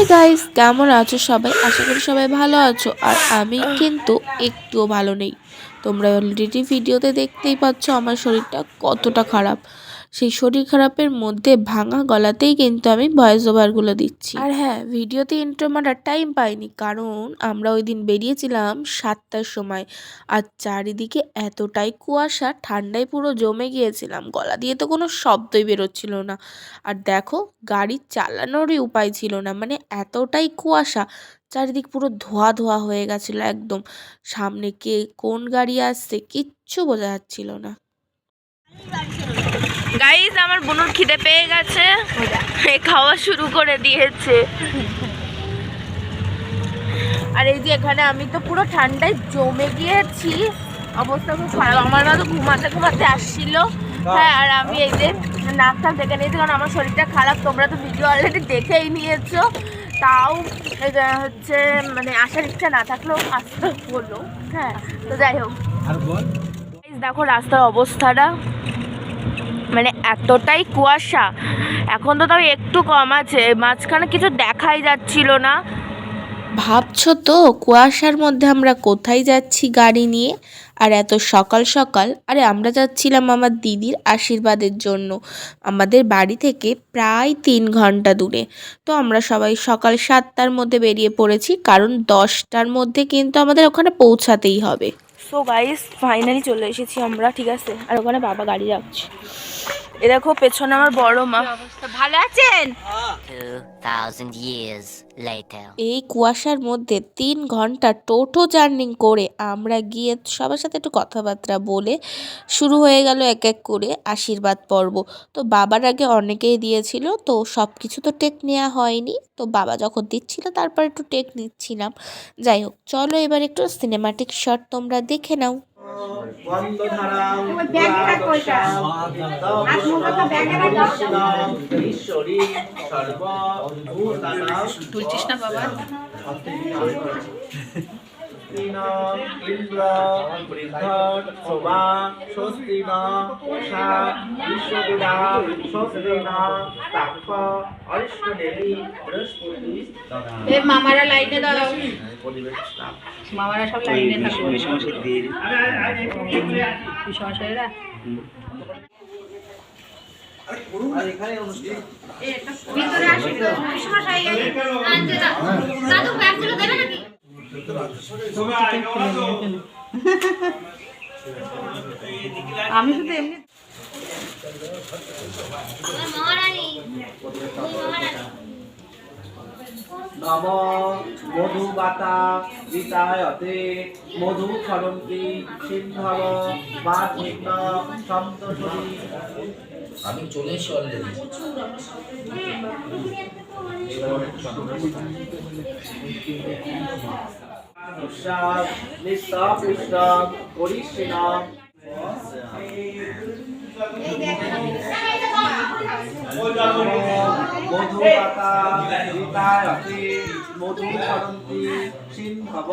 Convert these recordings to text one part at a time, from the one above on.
Hi guys, কেমন আছো সবাই? আশা করি সবাই ভালো আছো। আর আমি কিন্তু একটুও ভালো নেই। তোমরা অলরেডি ভিডিওতে দেখতেই পাচ্ছ আমার শরীরটা কতটা খারাপ। সেই শরীর খারাপের মধ্যে ভাঙা গলাতেই কিন্তু আমি ভয়েস ওভারগুলো দিচ্ছি। আর হ্যাঁ, ভিডিওতে ইন্ট্রো মারার টাইম পাইনি, কারণ আমরা ওই দিন বেরিয়েছিলাম 7টার সময়। আর চারিদিকে এতটাই কুয়াশা, ঠান্ডায় পুরো জমে গিয়েছিলাম, গলা দিয়ে তো কোনো শব্দই বেরোচ্ছিল না। আর দেখো, গাড়ি চালানোরই উপায় ছিল না, মানে এতটাই কুয়াশা, চারিদিক পুরো ধোয়া ধোয়া হয়ে গেছিল একদম। সামনে কে কোন গাড়ি আসছে কিচ্ছু বোঝা যাচ্ছিল না। গাইস, আমার বোনুর খিদে পেয়ে গেছে, খাওয়া শুরু করে দিয়েছে। আর এই যে এখানে আমি তো পুরো ঠান্ডায় জমে গিয়েছি, অবস্থা খুব খারাপ। আমার মা তো ঘুমাতে ঘুমাতে আসছিল। হ্যাঁ, আর আমি এই যে নাকটা দেখে নিয়েছি, কারণ আমার শরীরটা খারাপ। তোমরা তো ভিডিও অলরেডি দেখেই নিয়েছো, তাও হচ্ছে মানে আসার ইচ্ছা না থাকলেও আসতে হলো। হ্যাঁ, তো যাই হোক, দেখো রাস্তার অবস্থাটা, মানে এতটাই কুয়াশা। এখন তো তাও একটু কম আছে, মাঝখানে কিছু দেখাই যাচ্ছিল না। ভাবছো তো কুয়াশার মধ্যে আমরা কোথায় যাচ্ছি গাড়ি নিয়ে, আর এত সকাল সকাল? আরে আমরা যাচ্ছিলাম আমার দিদির আশীর্বাদের জন্য। আমাদের বাড়ি থেকে প্রায় 3 ঘন্টা দূরে। তো আমরা সবাই সকাল 7টার মধ্যে বেরিয়ে পড়েছি, কারণ 10টার মধ্যে কিন্তু আমাদের ওখানে পৌঁছাতেই হবে। সো গাইস, ফাইনালি চলে এসেছি আমরা, ঠিক আছে। আর ওখানে বাবা গাড়ি যাচ্ছে। এ দেখো পেছনে আমার বড় মা। ভালো আছেন? 2000 years later. এই কুয়াশার মধ্যে 3 ঘন্টা টোটো জার্নি করে আমরা গিয়ে সবার সাথে একটু কথাবার্তা বলে শুরু হয়ে গেল এক এক করে আশীর্বাদ পর্ব। তো বাবার আগে অনেকেই দিয়েছিল, তো সব কিছু তো টেক নেওয়া হয়নি। তো বাবা যখন দিচ্ছিল তারপর একটু টেক নিচ্ছিলাম। যাই হোক, চলো এবার একটু সিনেমাটিক শট তোমরা দেখে নাও। তুলছিস না বাবা? ইন্দ্র বৃদ্ধ শোভা স্বস্তি নষা বিশ্বগুলা স্বস্তি নাক্ষ অরিষ্ট দেবী বৃহস্পতি। এ মামারা লাইনে দাঁড়াও, মামারা সব লাইনে থাকো। বিশ্বমশাইরা ভিতরে আসি তো, বিশ্বমশাই দাদু ব্যাগগুলো দেবে নাকি? আমি শুধু এমনি নম মধুবাতা বিতায়তে মধু ফলন্তি সিন্ধব বাধিগ্ন সন্তোষী। আমি চলে এসে অলরেডি। মধুবাতা বিতায়তে মধু ফলন্তি সিন্ধব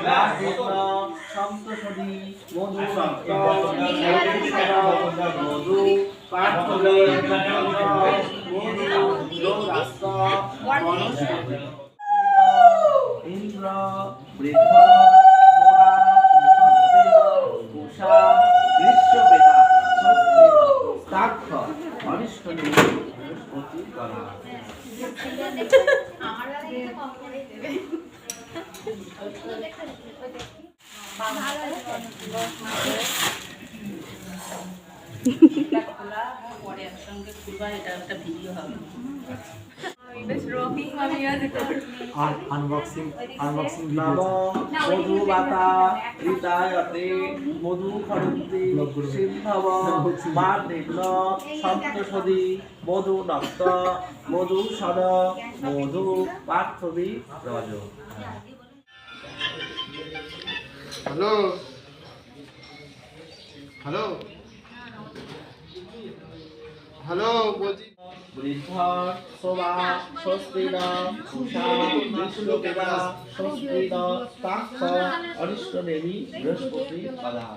বাধিগ্ন সন্তোষী। মধু রক্ত মধু পার্থবে ইন্দ্র বৃদ্ধ উষা গ্রীষ্মবেদা স্বাক্ষ অনিষ্ট বৃহস্পতি গণা। মধুবাতা হৃদয়তে মধু ফলন্তি সিন্ধব বাধিগ্ন সন্তোষী। মধু নক্ত মধু সদ মধু পার্থবী রজ। হ্যালো হ্যালো হ্যালো বলছি। বৃদ্ধ শোভা স্বস্তি উষা বিশ্ববেদা স্বস্তি তাক্ষ অরিষ্ট দেবী বৃহস্পতি বাধা।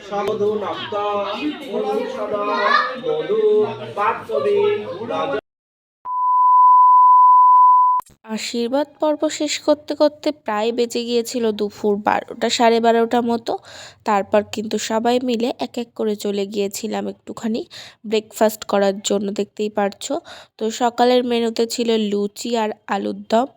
সাধু নাপ্তা সদা মধু বাৎসবি আশীর্বাদ পর্ব শেষ করতে করতে প্রায় বেজে গিয়েছিল দুপুর 12টা 12:30 মতো। তারপর কিন্তু সবাই মিলে এক এক করে চলে গিয়েছিলাম একটুখানি ব্রেকফাস্ট করার জন্য, দেখতেই পারছো। তো সকালের মেনুতে ছিল লুচি আর আলুর দম।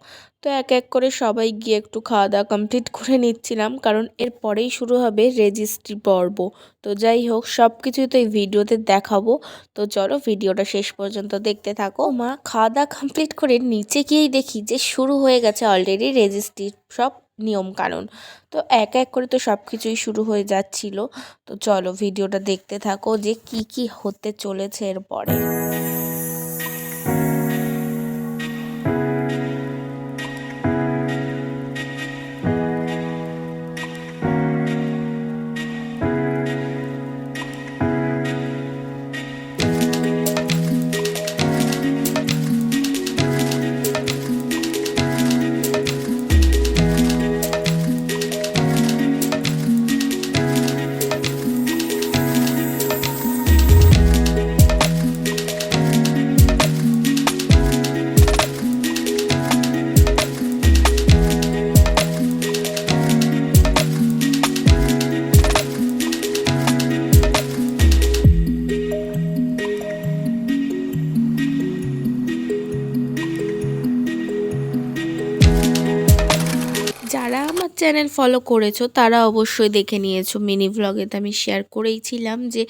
তো এক এক করে সবাই গিয়ে একটু খাওয়া দাওয়া কমপ্লিট করে নিচ্ছিলাম, কারণ এর পরেই শুরু হবে রেজিস্ট্রি পর্ব। তো যাই হোক, সব কিছুই তো এই ভিডিওতে দেখাবো। তো চলো ভিডিওটা শেষ পর্যন্ত দেখতে থাকো। মা খাওয়া দাওয়া কমপ্লিট করে নিচে গিয়েই দেখি যে শুরু হয়ে গেছে অলরেডি রেজিস্ট্রির সব নিয়ম কানুন। তো এক এক করে তো সব কিছুই শুরু হয়ে যাচ্ছিল। তো চলো ভিডিওটা দেখতে থাকো যে কি কি হতে চলেছে এরপরে। যারা আমার চ্যানেল ফলো করেছো তারা অবশ্যই দেখে নিয়েছো, মিনি ভ্লগে তো আমি শেয়ার করেইছিলাম যে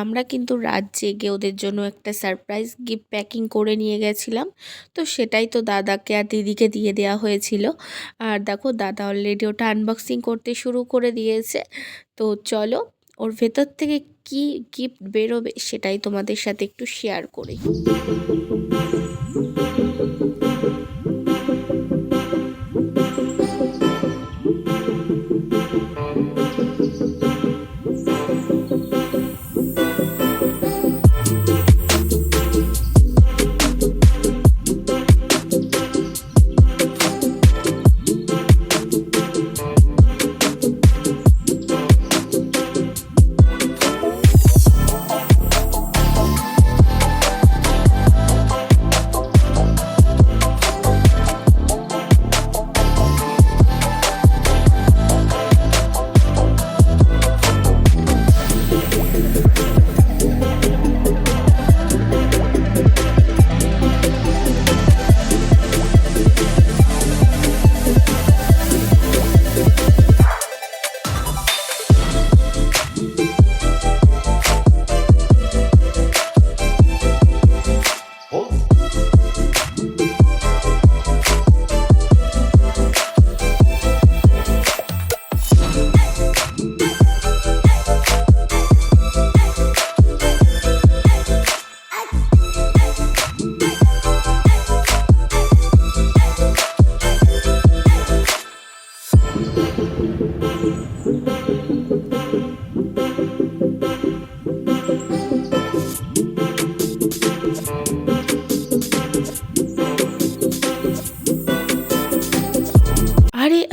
আমরা কিন্তু রাত জেগে ওদের জন্য একটা সারপ্রাইজ গিফট প্যাকিং করে নিয়ে গেছিলাম। তো সেটাই তো দাদাকে আর দিদিকে দিয়ে দেওয়া হয়েছিল। আর দেখো দাদা অলরেডি ওটা আনবক্সিং করতে শুরু করে দিয়েছে। তো চলো ওর ভেতর থেকে কি গিফট বেরোবে সেটাই তোমাদের সাথে একটু শেয়ার করি।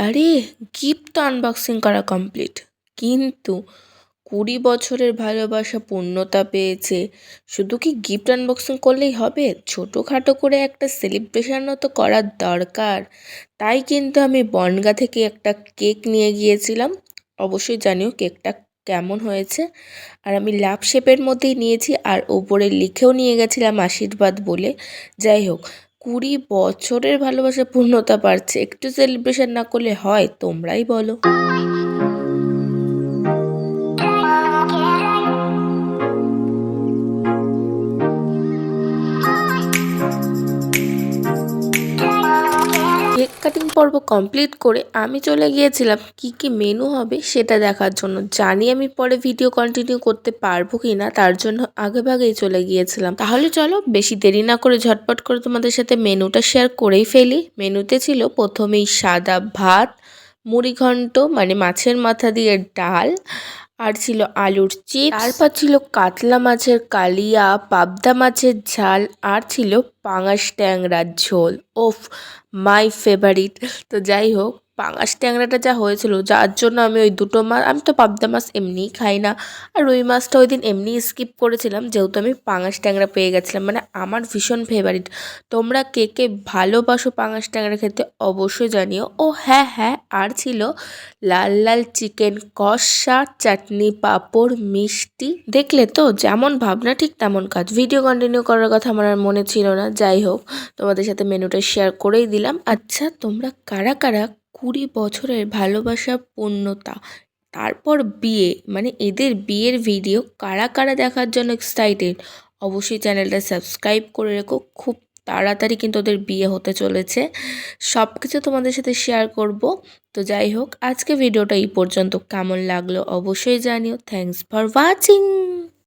আরে গিফট তো আনবক্সিং করা কমপ্লিট, কিন্তু 20 বছরের ভালোবাসা পূর্ণতা পেয়েছে। শুধু কি গিফট আনবক্সিং করলেই হবে? ছোটোখাটো করে একটা সেলিব্রেশনও তো করার দরকার। তাই কিন্তু আমি বনগাঁ থেকে একটা কেক নিয়ে গিয়েছিলাম। অবশ্যই জানিও কেকটা কেমন হয়েছে। আর আমি লাভ শেপের মধ্যেই নিয়েছি, আর ওপরে লিখেও নিয়ে গেছিলাম আশীর্বাদ বলে। যাই হোক, 20 বছরের ভালোবাসা পূর্ণতা পাচ্ছে, একটু সেলিব্রেশন না করলে হয়? তোমরাই বলো। কেক কাটিং পর্ব কমপ্লিট করে আমি চলে গিয়েছিলাম কি কি মেনু হবে সেটা দেখার জন্য। জানি আমি পরে ভিডিও কন্টিনিউ করতে পারবো কি না, তার জন্য আগেভাগেই চলে গিয়েছিলাম। তাহলে চলো বেশি দেরি না করে ঝটপট করে তোমাদের সাথে মেনুটা শেয়ার করেই ফেলি। মেনুতে ছিল প্রথমেই সাদা ভাত, মুড়িঘণ্ট মানে মাছের মাথা দিয়ে ডাল, আর ছিল আলুর চিপস, তারপর ছিল কাতলা মাছের কালিয়া, পাবদা মাছের ঝাল, আর ছিল পাঙাশ ট্যাংরার ঝোল। ওফ, মাই ফেভারিট। তো যাই হোক, পাঙাশ ট্যাংরাটা যা হয়েছিল, যার জন্য আমি ওই দুটো মাছ, আমি তো পাবদা মাছ এমনিই খাই না, আর রুই মাছটা ওই দিন এমনি স্কিপ করেছিলাম যেহেতু আমি পাঙাশ ট্যাংরা পেয়ে গেছিলাম। মানে আমার ভীষণ ফেভারিট। তোমরা কে কে ভালোবাসো পাঙাশ ট্যাংরা খেতে অবশ্যই জানিও। ও হ্যাঁ হ্যাঁ, আর ছিল লাল লাল চিকেন কষা, চাটনি, পাঁপড়, মিষ্টি। দেখলে তো, যেমন ভাবনা ঠিক তেমন কাজ। ভিডিও কন্টিনিউ করার কথা আমার আর মনে ছিল না। যাই হোক, তোমাদের সাথে মেনুটা শেয়ার করেই দিলাম। আচ্ছা, তোমরা কারা কারা 20 বছরের ভালোবাসা পূর্ণতা, তারপর বিয়ে, মানে এদের বিয়ের ভিডিও কারা কারা দেখার জন্য এক্সাইটেড, অবশ্যই চ্যানেলটা সাবস্ক্রাইব করে রেখো। খুব তাড়াতাড়ি কিন্তু ওদের বিয়ে হতে চলেছে, সব কিছু তোমাদের সাথে শেয়ার করব। তো যাই হোক, আজকে ভিডিওটা এই পর্যন্ত। কেমন লাগলো অবশ্যই জানিও। Thanks for watching.